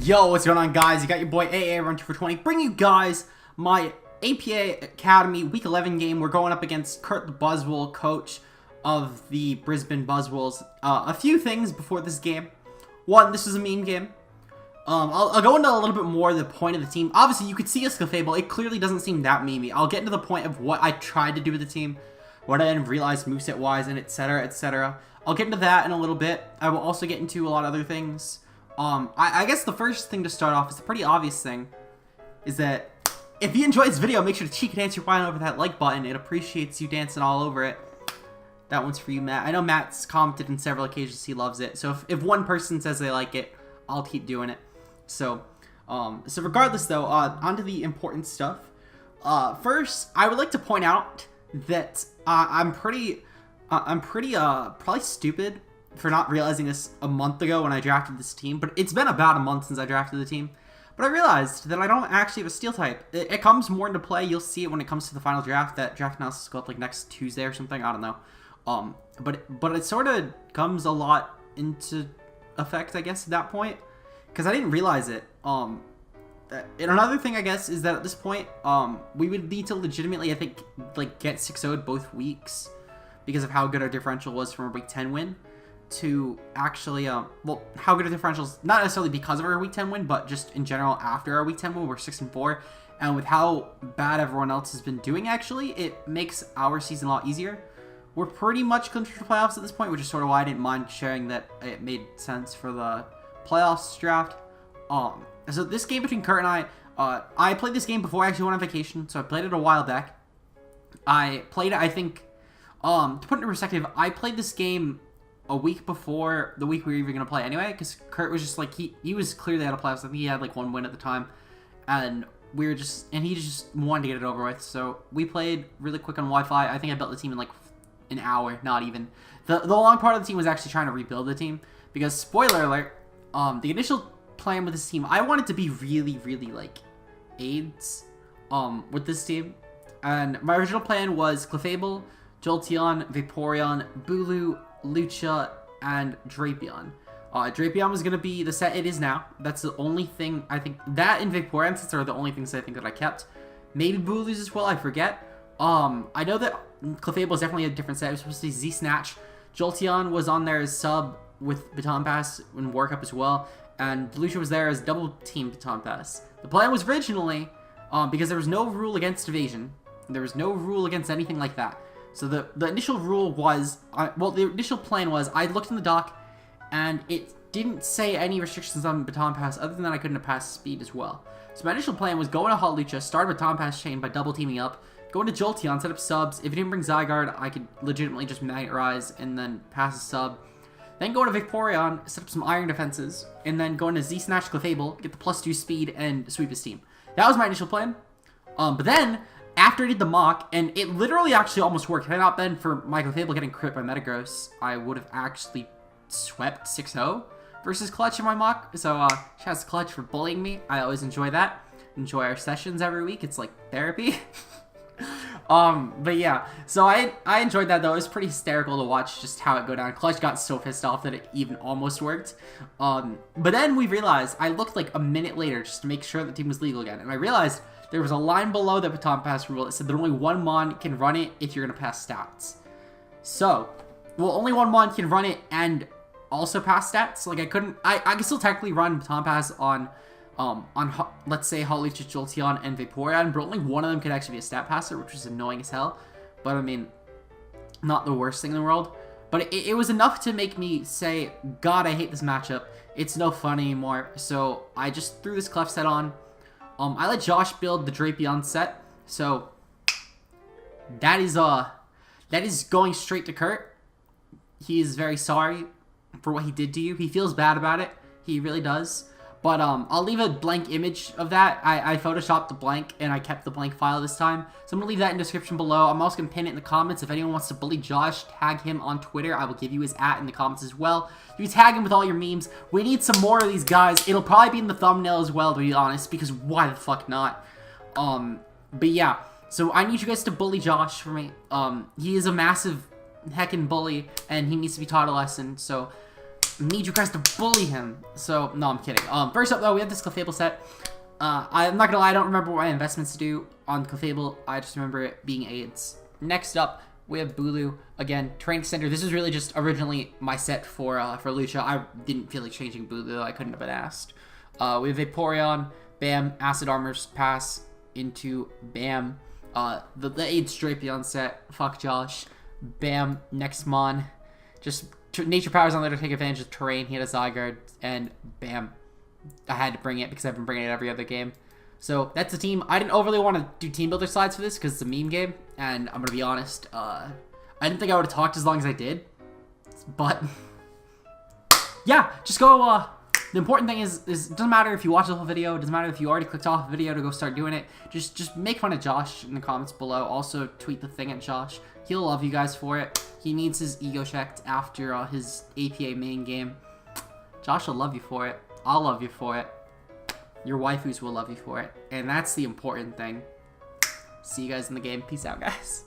Yo, what's going on, guys? You got your boy AAron2420 bringing you guys my APA Academy Week 11 game. We're going up against Curt, the Buzzwole coach of the Brisbane Buzzwoles. A few things before this game. One, this is a meme game. I'll go into a little bit more the point of the team. Obviously, you could see a Scafable. It clearly doesn't seem that memey. I'll get into the point of what I tried to do with the team, what I didn't realize moveset-wise, and etc., etc. I'll get into that in a little bit. I will also get into a lot of other things. I guess the first thing to start off is a pretty obvious thing, is that if you enjoyed this video, make sure to cheeky dance your way over that like button. It appreciates you dancing all over it. That one's for you, Matt. I know Matt's commented on several occasions he loves it, so if one person says they like it, I'll keep doing it. So regardless though, onto the important stuff. First, I would like to point out that I'm pretty probably stupid for not realizing this a month ago when I drafted this team, but it's been about a month since I drafted the team. But I realized that I don't actually have a steel type. It comes more into play. You'll see it when it comes to the final draft. That draft analysis will go up like next Tuesday or something. I don't know. But it sort of comes a lot into effect, I guess, at that point, because I didn't realize it. And another thing, I guess, is that at this point, we would need to legitimately, I think, like get 6-0'd both weeks because of how good our differential was from a Week 10 win. To actually, well, how good a differentials, not necessarily because of our Week 10 win, but just in general after our Week 10 win, we're 6-4, and with how bad everyone else has been doing, actually, it makes our season a lot easier. We're pretty much clinched for playoffs at this point, which is sort of why I didn't mind sharing that it made sense for the playoffs draft. So this game between Curt and I played this game before I actually went on vacation, so I played it a while back. I played it, I think, to put it in perspective, I played this game a week before the week we were even going to play anyway, because Curt was just like, he was clearly out of playoffs. I think he had like one win at the time, and he just wanted to get it over with. So we played really quick on Wi-Fi. I think I built the team in like an hour, not even. The long part of the team was actually trying to rebuild the team, because spoiler alert, the initial plan with this team, I wanted to be really like AIDS with this team, and my original plan was Clefable, Jolteon, Vaporeon, Bulu, Lucha, and Drapion. Drapion was going to be the set it is now. That's the only thing I think. That and Vaporeon sets are the only things I think that I kept. Maybe Bulu's as well, I forget. I know that Clefable is definitely a different set. It was supposed to be Z-Snatch. Jolteon was on there as sub with Baton Pass and Workup as well. And Lucha was there as double team Baton Pass. The plan was originally, because there was no rule against evasion. There was no rule against anything like that. So the initial rule was, well, the initial plan was, I looked in the doc, and it didn't say any restrictions on Baton Pass, other than that I couldn't have passed speed as well. So my initial plan was go into Hot Lucha, start a Baton Pass chain by double teaming up, go into Jolteon, set up subs. If it didn't bring Zygarde, I could legitimately just Magnet Rise and then pass a sub. Then go into Vaporeon, set up some Iron defenses, and then go into Z-Snatch Clefable, get the +2 speed, and sweep his team. That was my initial plan. But then, after I did the mock, and it literally actually almost worked. Had it not been for my Clefable getting crit by Metagross, I would have actually swept 6-0 versus Clutch in my mock. So, shouts to Clutch for bullying me. I always enjoy that. Enjoy our sessions every week. It's like therapy. But yeah, so I enjoyed that though. It was pretty hysterical to watch just how it go down. Clutch got so pissed off that it even almost worked. But then we realized, I looked like a minute later just to make sure the team was legal again, and I realized there was a line below the Baton Pass rule that said that only one Mon can run it if you're going to pass stats. So, well, only one Mon can run it and also pass stats. Like, I can still technically run Baton Pass on let's say Hot Lucha, Jolteon, and Vaporeon, but only one of them could actually be a stat passer, which was annoying as hell. But I mean, not the worst thing in the world. But it was enough to make me say, God, I hate this matchup. It's no fun anymore. So I just threw this Clef set on. I let Josh build the Drapion set, so that is going straight to Curt. He is very sorry for what he did to you. He feels bad about it. He really does. But I'll leave a blank image of that. I photoshopped the blank, and I kept the blank file this time. So I'm going to leave that in the description below. I'm also going to pin it in the comments. If anyone wants to bully Josh, tag him on Twitter. I will give you his @ in the comments as well. You tag him with all your memes. We need some more of these guys. It'll probably be in the thumbnail as well, to be honest, because why the fuck not? But yeah, so I need you guys to bully Josh for me. He is a massive heckin' bully, and he needs to be taught a lesson, so need you guys to bully him. So, no, I'm kidding. First up, though, we have this Clefable set. I'm not gonna lie, I don't remember what my investments to do on Clefable. I just remember it being AIDS. Next up, we have Bulu. Again, Terrain Extender. This was really just originally my set for Lucha. I didn't feel like changing Bulu. I couldn't have been asked. We have Vaporeon. Bam. Acid Armor's pass into Bam. The AIDS Drapion set. Fuck Josh. Bam. Next Mon. Just Nature Powers on there to take advantage of terrain. He had a Zygarde. And bam. I had to bring it because I've been bringing it every other game. So that's the team. I didn't overly want to do team builder slides for this because it's a meme game. And I'm going to be honest, I didn't think I would have talked as long as I did. But yeah, just go. The important thing is it doesn't matter if you watch the whole video. It doesn't matter if you already clicked off the video to go start doing it. Just make fun of Josh in the comments below. Also tweet the thing at Josh. He'll love you guys for it. He needs his ego checked after his APA main game. Josh will love you for it. I'll love you for it. Your waifus will love you for it. And that's the important thing. See you guys in the game. Peace out, guys.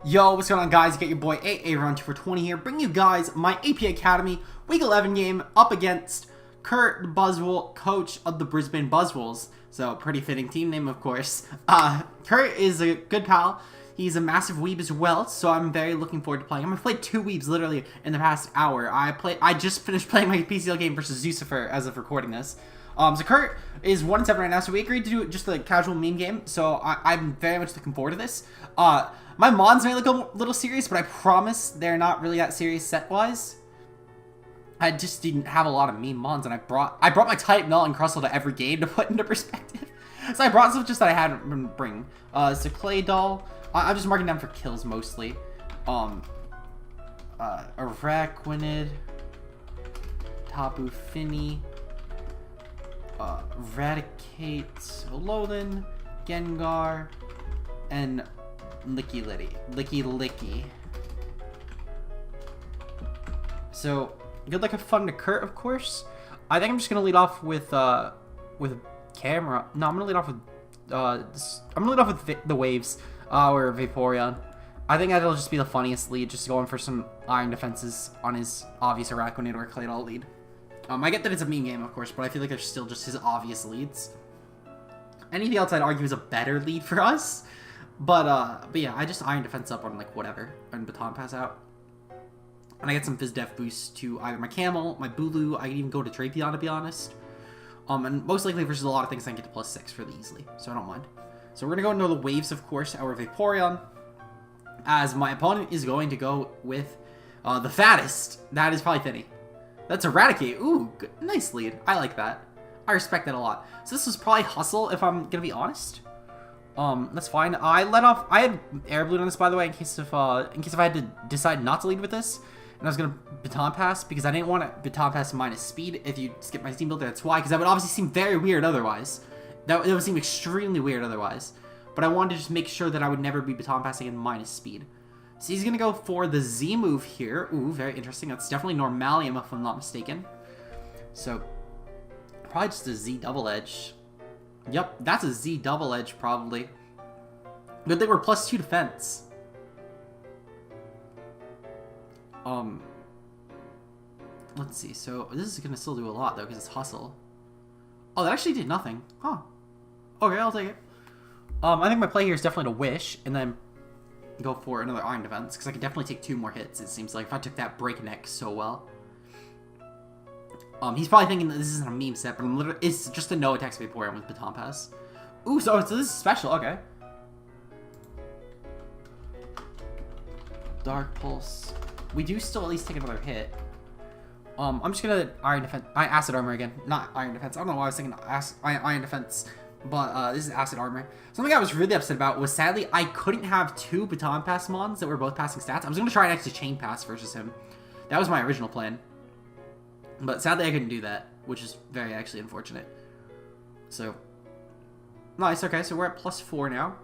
Yo, what's going on, guys? You got your boy AAron2420 here, bringing you guys my APA Academy Week 11 game up against Curt, the Buzzwole, coach of the Brisbane Buzzwoles. So, pretty fitting team name, of course. Curt is a good pal. He's a massive weeb as well, so I'm very looking forward to playing him. I've played 2 weebs literally in the past hour. I just finished playing my PCL game versus Zucifer as of recording this. So Curt is 1-7 right now, so we agreed to do just a casual meme game, so I'm very much looking forward to this. My mons may look a little serious, but I promise they're not really that serious set-wise. I just didn't have a lot of meme mons, and I brought my type null and crustle to every game to put into perspective. So I brought stuff just that I hadn't been bringing. So Clay Doll. I'm just marking down for kills mostly. Araquanid, Tapu Fini, Raticate, Alolan, Gengar, and Licky. So good luck and fun to Curt, of course. I think I'm just gonna lead off with camera. No, I'm gonna lead off with the waves. Or Vaporeon. I think that'll just be the funniest lead, just going for some iron defenses on his obvious Araquanid or Claydol lead. I get that it's a meme game, of course, but I feel like they're still just his obvious leads. Anything else I'd argue is a better lead for us. But yeah, I just iron defense up on like whatever and baton pass out. And I get some Fizz Def boost to either my Camel, my Bulu, I can even go to Drapion to be honest. And most likely versus a lot of things I can get to +6 really easily, so I don't mind. So we're going to go into the waves, of course, our Vaporeon, as my opponent is going to go with the fattest. That is probably Finny. That's Eradicate. Ooh, good, nice lead. I like that. I respect that a lot. So this was probably Hustle, if I'm going to be honest. That's fine. I had Air Balloon on this, by the way, in case if I had to decide not to lead with this. And I was going to Baton Pass, because I didn't want to Baton Pass minus speed if you skip my team builder. That's why, because that would obviously seem very weird otherwise. That would seem extremely weird otherwise. But I wanted to just make sure that I would never be baton passing in minus speed. So he's going to go for the Z move here. Ooh, very interesting. That's definitely Normalium if I'm not mistaken. So, probably just a Z double edge. Yep, that's a Z double edge probably. Good thing we're +2 defense. Let's see. So, this is going to still do a lot though because it's Hustle. Oh, that actually did nothing. Huh. Okay, I'll take it. I think my play here is definitely to Wish, and then go for another Iron Defense, because I can definitely take 2 more hits, it seems like, if I took that Breakneck so well. He's probably thinking that this isn't a meme set, but it's just a no-attack Vaporeon with Baton Pass. Ooh, so this is special, okay. Dark Pulse. We do still at least take another hit. I'm just gonna Acid Armor again, not Iron Defense. I don't know why I was thinking Iron Defense, but this is Acid Armor. Something I was really upset about was sadly I couldn't have 2 Baton Pass mons that were both passing stats. I was gonna try and actually Chain Pass versus him. That was my original plan, but sadly I couldn't do that, which is very actually unfortunate. So nice. Okay, so we're at +4 now.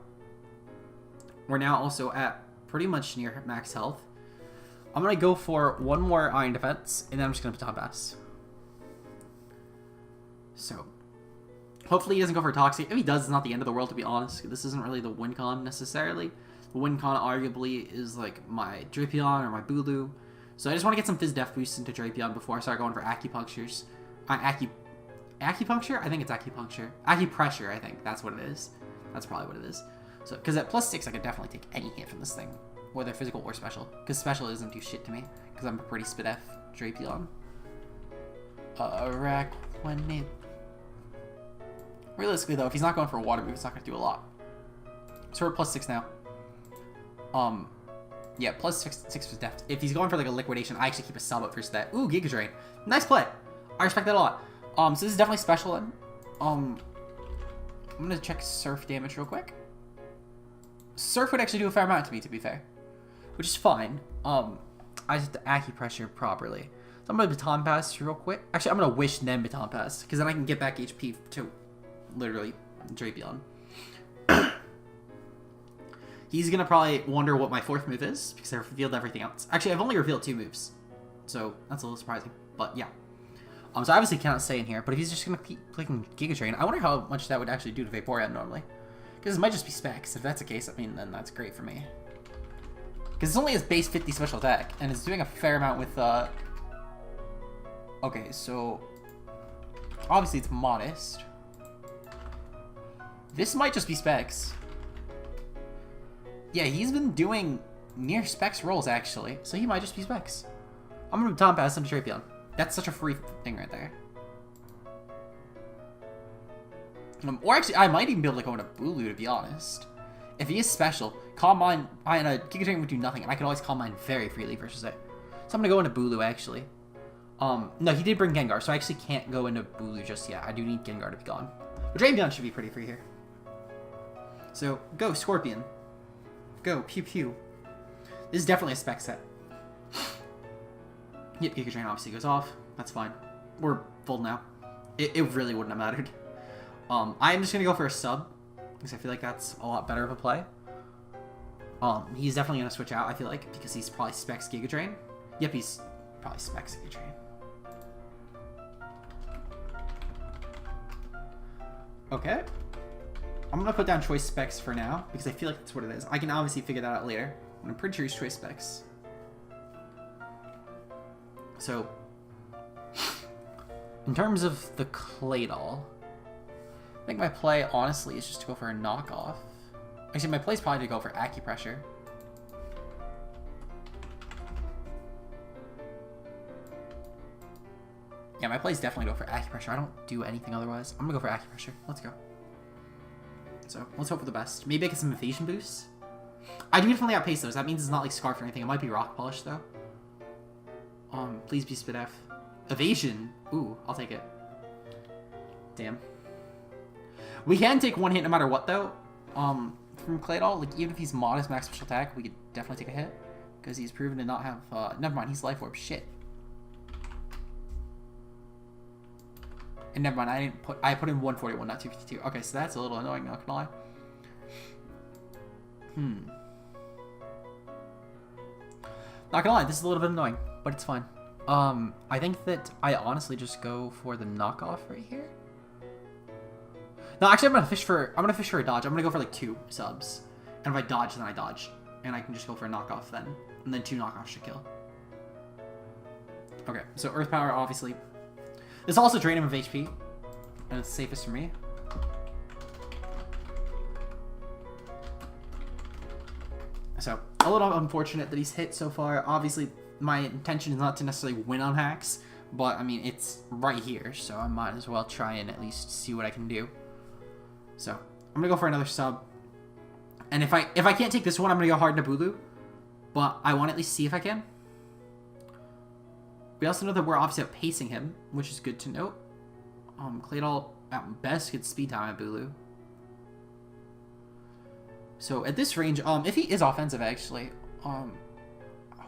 We're now also at pretty much near max health. I'm going to go for 1 more Iron Defense, and then I'm just going to Baton Pass. So, hopefully he doesn't go for Toxic. If he does, it's not the end of the world, to be honest. This isn't really the win-con, necessarily. The win-con, arguably, is, like, my Drapion or my Bulu. So I just want to get some Phys Def boosts into Drapion before I start going for acupunctures. Acupuncture? I think it's acupuncture. Acupressure, I think. That's what it is. That's probably what it is. So, because at +6, I could definitely take any hit from this thing. Whether physical or special. Because special doesn't do shit to me. Because I'm a pretty Spidef Drapion. Araquanid. Realistically, though, if he's not going for a water move, it's not going to do a lot. So we're +6 now. Yeah, +6 was deft. If he's going for like a liquidation, I actually keep a sub up for that. Ooh, Giga Drain. Nice play. I respect that a lot. So this is definitely special then. I'm gonna check Surf damage real quick. Surf would actually do a fair amount to me, to be fair. Which is fine. I just have to acupressure properly. So I'm gonna Baton Pass real quick. Actually, I'm gonna Wish then Baton Pass, because then I can get back HP to literally Drapion. He's gonna probably wonder what my 4th move is, because I revealed everything else. Actually, I've only revealed 2 moves. So that's a little surprising. But yeah. So I obviously cannot stay in here, but if he's just gonna keep clicking Giga Drain, I wonder how much that would actually do to Vaporeon normally. Because it might just be specs. If that's the case, I mean, then that's great for me. Because it's only his base 50 special attack, and it's doing a fair amount with, Okay, so... Obviously, it's modest. This might just be specs. Yeah, he's been doing near specs rolls, actually. So he might just be specs. I'm gonna Baton Pass him to Drapion. That's such a free thing right there. Or actually, I might even be able to go into Bulu, to be honest. If he is special, Calm Mind and a Giga Drain would do nothing, and I could always Calm Mind very freely versus it. So I'm gonna go into Bulu, actually. No, he did bring Gengar, so I actually can't go into Bulu just yet. I do need Gengar to be gone. But Drapion should be pretty free here. So, go, Scorpion. Go, Pew Pew. This is definitely a spec set. Yep, Giga Drain obviously goes off. That's fine. We're full now. It really wouldn't have mattered. I'm just gonna go for a sub, because I feel like that's a lot better of a play. He's definitely gonna switch out, I feel like, because he's probably specs Giga Drain. Yep, he's probably specs Giga Drain. Okay. I'm gonna put down choice specs for now, because I feel like that's what it is. I can obviously figure that out later, but I'm pretty sure it's choice specs. So, in terms of the Claydol, I think my play, honestly, is just to go for a knockoff. Actually, my play is probably to go for acupressure. Yeah, my play is definitely to go for acupressure. I don't do anything otherwise. I'm gonna go for acupressure. Let's go. So, let's hope for the best. Maybe I get some evasion boosts. I do definitely outpace those. That means it's not like Scarf or anything. It might be Rock Polish, though. Please be Spidef. Evasion. Ooh, I'll take it. Damn. We can take one hit no matter what, though. From Claydol, like, even if he's modest max special attack, we could definitely take a hit. Because he's proven to not have, never mind, he's Life Orb. Shit. And never mind, I put in 141, not 252. Okay, so that's a little annoying, not gonna lie. Not gonna lie, this is a little bit annoying, but it's fine. I think that I honestly just go for the knockoff right here. No, actually, I'm gonna fish for a dodge. I'm gonna go for like 2 subs, and if I dodge, then I dodge, and I can just go for a knockoff then, and then 2 knockoffs should kill. Okay, so Earth Power, obviously. This also drains him of HP, and it's safest for me. So, a little unfortunate that he's hit so far. Obviously, my intention is not to necessarily win on hacks, but, I mean, it's right here, so I might as well try and at least see what I can do. So, I'm gonna go for another sub. And if I can't take this one, I'm gonna go hard into Bulu. But I want to at least see if I can. We also know that we're obviously outpacing him, which is good to note. Claydol at best gets speed time at Bulu. So at this range, if he is offensive actually, how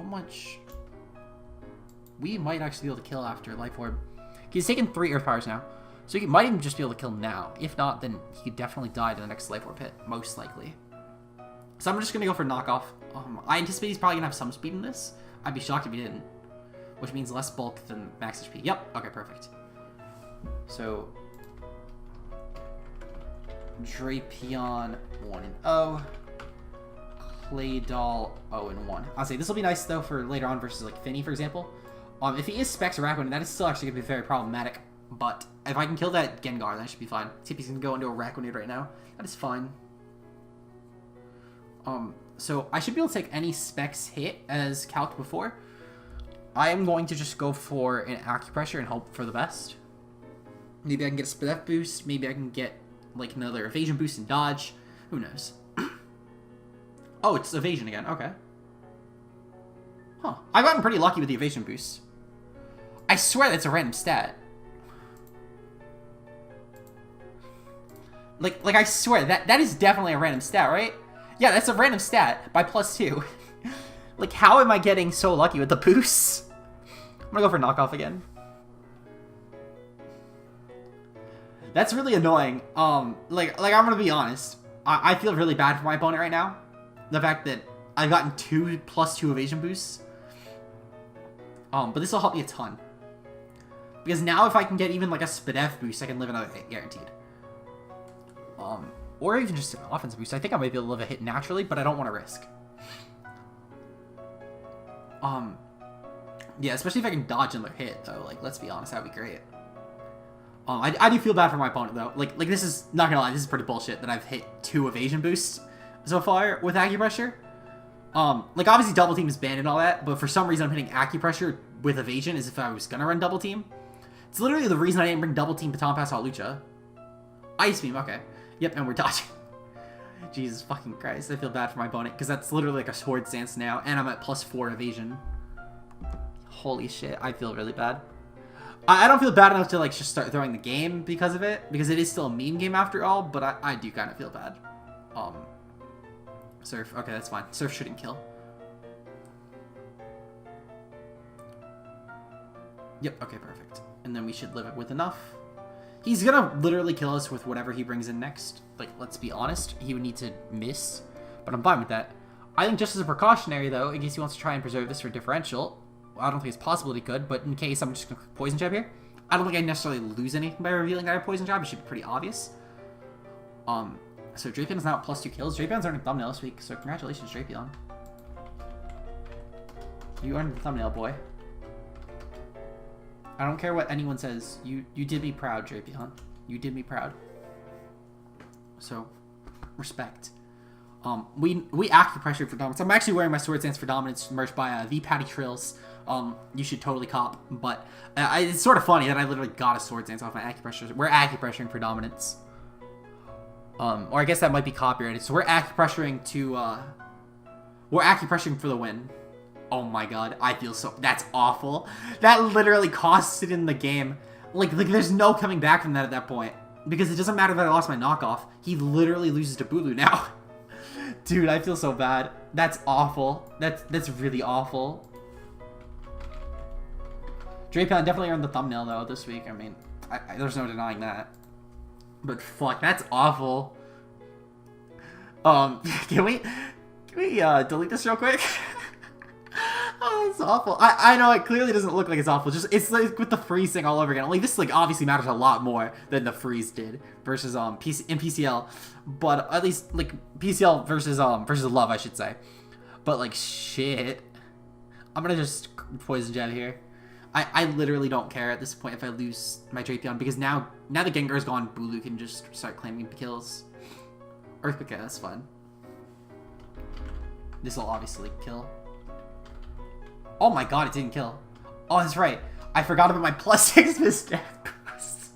much we might actually be able to kill after Life Orb. He's taken 3 Earth Powers now. So he might even just be able to kill now. If not, then he could definitely die to the next Life Orb hit, most likely. So I'm just gonna go for knockoff. I anticipate he's probably gonna have some speed in this. I'd be shocked if he didn't. Which means less bulk than max HP. Yep. Okay, perfect. So, Drapion 1-0. Play Doll 0-1. I'll say this will be nice though for later on versus like Finny, for example. If he is Specs or Raccoon, that is still actually gonna be very problematic. But if I can kill that Gengar, that should be fine. See if he's gonna go into a Raccoonade right now. That is fine. So I should be able to take any Specs hit as calced before. I am going to just go for an Acupressure and hope for the best. Maybe I can get a Spadef boost. Maybe I can get like another Evasion boost and Dodge. Who knows? Oh, it's Evasion again. Okay. Huh. I've gotten pretty lucky with the Evasion boost. I swear that's a random stat. Like I swear, that is definitely a random stat, right? Yeah, that's a random stat by +2. Like, how am I getting so lucky with the boosts? I'm gonna go for knockoff again. That's really annoying. Like I'm gonna be honest. I feel really bad for my opponent right now. The fact that I've gotten 2 +2 evasion boosts. But this will help me a ton. Because now if I can get even like a Spadef boost, I can live another hit, guaranteed. Or even just an offensive boost. I think I might be able to live a hit naturally, but I don't want to risk. Yeah, especially if I can dodge another hit, though. Like, let's be honest, that'd be great. I do feel bad for my opponent, though. Like this is, not gonna lie, this is pretty bullshit that I've hit 2 evasion boosts so far with Acupressure. Like, obviously Double Team is banned and all that, but for some reason I'm hitting Acupressure with evasion as if I was gonna run Double Team. It's literally the reason I didn't bring Double Team Baton Pass Hawlucha. Ice Beam, okay. Yep, and we're dodging. Jesus fucking Christ, I feel bad for my opponent, because that's literally like a Sword Stance now, and I'm at +4 evasion. Holy shit, I feel really bad. I don't feel bad enough to like just start throwing the game because of it, because it is still a meme game after all, but I do kind of feel bad. Surf, okay, that's fine. Surf shouldn't kill. Yep, okay, perfect. And then we should live it with enough. He's gonna literally kill us with whatever he brings in next. Like, let's be honest, he would need to miss, but I'm fine with that. I think just as a precautionary, though, in case he wants to try and preserve this for differential, I don't think it's possible he could, but in case I'm just gonna Poison Jab here, I don't think I necessarily lose anything by revealing that I have Poison Jab. It should be pretty obvious. So Drapion now at +2 kills. Drapion's earning thumbnail this week, so congratulations, Drapion. You earned the thumbnail, boy. I don't care what anyone says. You did me proud, Drapion. You did me proud. So, respect. We Acupressure for Dominance. I'm actually wearing my Sword Stance for Dominance merch by V Patty Trills. You should totally cop. But it's sort of funny that I literally got a Sword Stance off my Acupressure. We're Acupressuring for Dominance. Or I guess that might be copyrighted. So we're Acupressuring to, we're Acupressuring for the win. Oh my god, I feel so... That's awful. That literally costs it in the game. Like there's no coming back from that at that point. Because it doesn't matter that I lost my knockoff. He literally loses to Bulu now. Dude, I feel so bad. That's awful. That's really awful. Drapion definitely earned the thumbnail, though, this week. I mean, there's no denying that. But fuck, that's awful. Can we delete this real quick? Oh, it's awful. I know it clearly doesn't look like it's awful. Just it's like with the freeze thing all over again. Like this like obviously matters a lot more than the freeze did versus in PCL, but at least like PCL versus Love, I should say. But like shit, I'm gonna just Poison Jab here. I literally don't care at this point if I lose my Drapion because now the Gengar's gone, Bulu can just start claiming kills. Earthquake, yeah, that's fine. This will obviously kill. Oh my god, it didn't kill. Oh, that's right. I forgot about my +6 Mistake boost.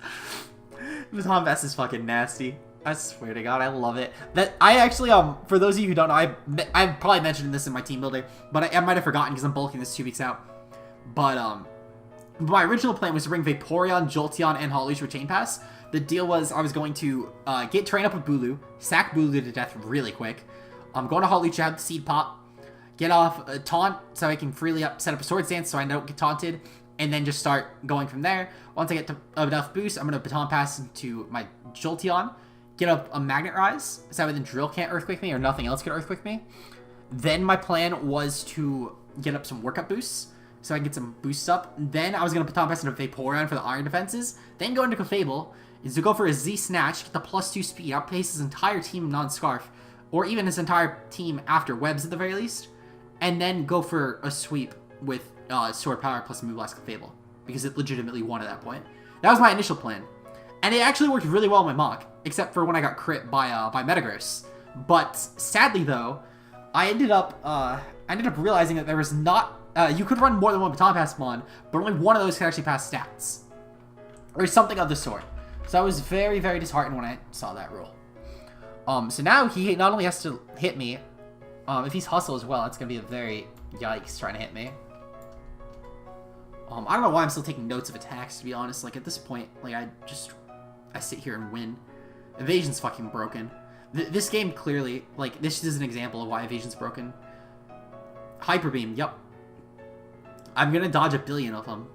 Baton Pass is fucking nasty. I swear to god, I love it. That I actually, for those of you who don't know, I probably mentioned this in my team builder, but I might have forgotten because I'm bulking this 2 weeks out. But, my original plan was to bring Vaporeon, Jolteon, and Hawlucha with Chain Pass. The deal was I was going to get trained up with Bulu, sack Bulu to death really quick. I'm going to Hawlucha, have the Seed Pop, get off a taunt so I can freely set up a Sword Stance so I don't get taunted, and then just start going from there. Once I get to enough boost, I'm going to Baton Pass into my Jolteon, get up a Magnet Rise so that way the Drill can't Earthquake me or nothing else can Earthquake me. Then my plan was to get up some Workup boosts so I can get some boosts up. Then I was going to Baton Pass into Vaporeon for the Iron defenses, then go into Clefable, is to go for a Z Snatch, get the +2 speed, outpace his entire team non-Scarf, or even his entire team after webs at the very least, and then go for a sweep with Sword Power plus Moonblast Fable, because it legitimately won at that point. That was my initial plan, and it actually worked really well in my mock, except for when I got crit by Metagross. But sadly though, I ended up realizing that there was not you could run more than one Baton Pass Mon, but only one of those could actually pass stats, or something of the sort. So I was very, very disheartened when I saw that rule. So now he not only has to hit me, if he's Hustle as well, it's gonna be a very yikes trying to hit me. I don't know why I'm still taking notes of attacks, to be honest. Like, at this point, like, I sit here and win. Evasion's fucking broken. This game clearly, like, this is an example of why Evasion's broken. Hyper Beam, yep. I'm gonna dodge a billion of them.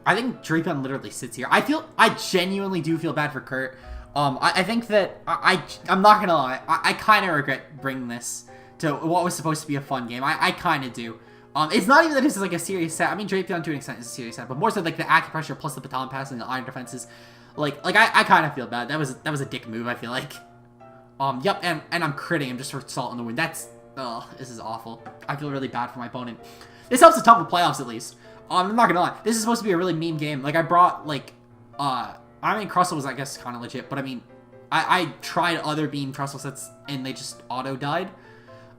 I think Drapion literally sits here. I genuinely do feel bad for Curt. I think that, I'm not gonna lie, I kind of regret bringing this to what was supposed to be a fun game. I kind of do. It's not even that this is like a serious set. I mean, Drapion to an extent is a serious set, but more so like the acupressure plus the baton pass and the iron defenses. Like I kind of feel bad. That was a dick move, I feel like. Yep, and I'm critting him just for Salt in the Wind. This is awful. I feel really bad for my opponent. This helps a ton with playoffs, at least. I'm not gonna lie. This is supposed to be a really meme game. Like, I brought, like, I mean, Crustle was, I guess, kind of legit, but I mean, I tried other Beam Crustle sets, and they just auto-died.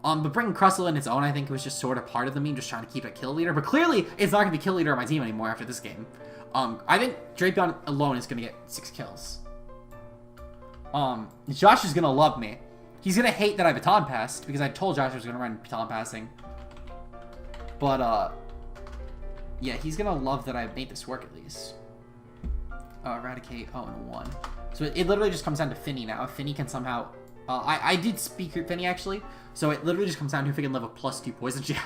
But bringing Crustle in its own, I think it was just sort of part of the meme, just trying to keep it kill leader. But clearly, it's not gonna be kill leader on my team anymore after this game. I think Drapion alone is gonna get 6 kills. Josh is gonna love me. He's gonna hate that I baton passed, because I told Josh I was gonna run baton passing. But, yeah, he's gonna love that I made this work, at least. Eradicate, and 1. So it literally just comes down to Finny now. If Finny can somehow... I did speak Finny, actually. So it literally just comes down to if he can live a +2 poison jab.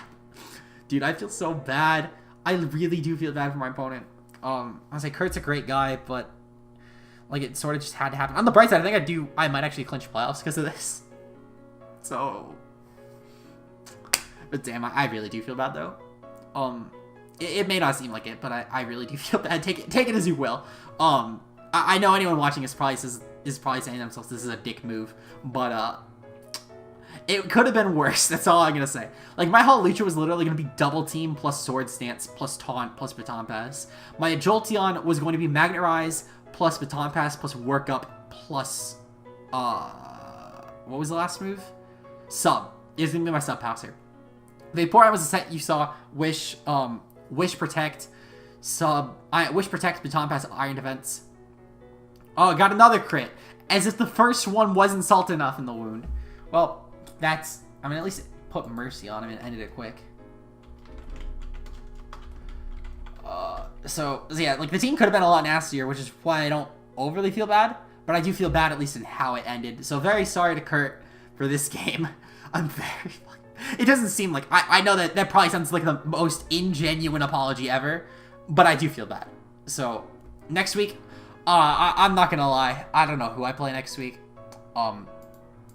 Dude, I feel so bad. I really do feel bad for my opponent. I was like, Curt's a great guy, but... like, it sort of just had to happen. On the bright side, I think I might actually clinch playoffs because of this. So... but damn, I really do feel bad, though. It may not seem like it, but I really do feel bad. Take it as you will. I know anyone watching is probably saying to themselves, this is a dick move, but it could have been worse. That's all I'm gonna say. Like, my Hawlucha was literally gonna be double team plus sword stance plus taunt plus baton pass. My Jolteon was going to be Magnet Rise plus baton pass plus work up plus what was the last move? Sub. It's gonna be my sub passer. Vaporeon was a set you saw. Wish Protect, Sub, Wish Protect, Baton Pass, Iron Defense. Oh, got another crit. As if the first one wasn't salt enough in the wound. Well, that's, I mean, at least it put Mercy on him and ended it quick. So yeah, like, the team could have been a lot nastier, which is why I don't overly feel bad. But I do feel bad, at least in how it ended. So very sorry to Curt for this game. I'm very... it doesn't seem like... I know that probably sounds like the most ingenuine apology ever, but I do feel bad. So, next week, I'm not gonna lie. I don't know who I play next week. I'm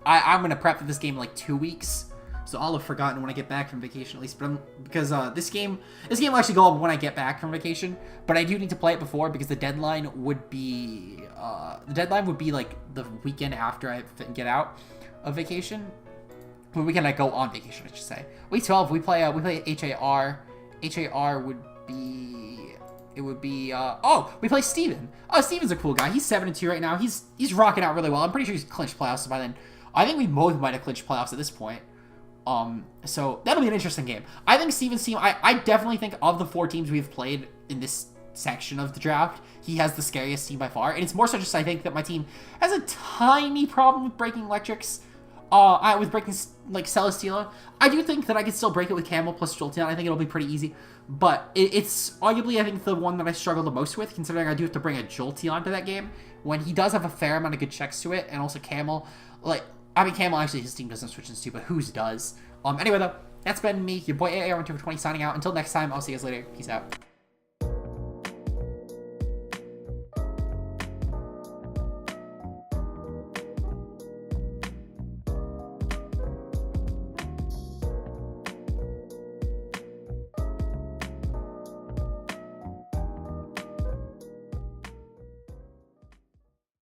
gonna prep for this game in like 2 weeks, so I'll have forgotten when I get back from vacation at least. But because this game will actually go on when I get back from vacation, but I do need to play it before because the deadline would be like the weekend after I get out of vacation. The weekend I go on vacation, I should say. Week 12, we play HAR. HAR would be... it would be... we play Steven. Oh, Steven's a cool guy. He's 7-2 right now. He's rocking out really well. I'm pretty sure he's clinched playoffs by then. I think we both might have clinched playoffs at this point. So that'll be an interesting game. I think Steven's team... I definitely think of the 4 teams we've played in this section of the draft, he has the scariest team by far. And it's more so just I think that my team has a tiny problem with breaking electrics. With breaking, like, Celesteela. I do think that I could still break it with Camel plus Jolteon. I think it'll be pretty easy. But it's arguably, I think, the one that I struggle the most with, considering I do have to bring a Jolteon to that game, when he does have a fair amount of good checks to it, and also Camel. Like, I mean, Camel, actually, his team doesn't switch into, but whose does? Anyway, though, that's been me, your boy AAron2420, signing out. Until next time, I'll see you guys later. Peace out.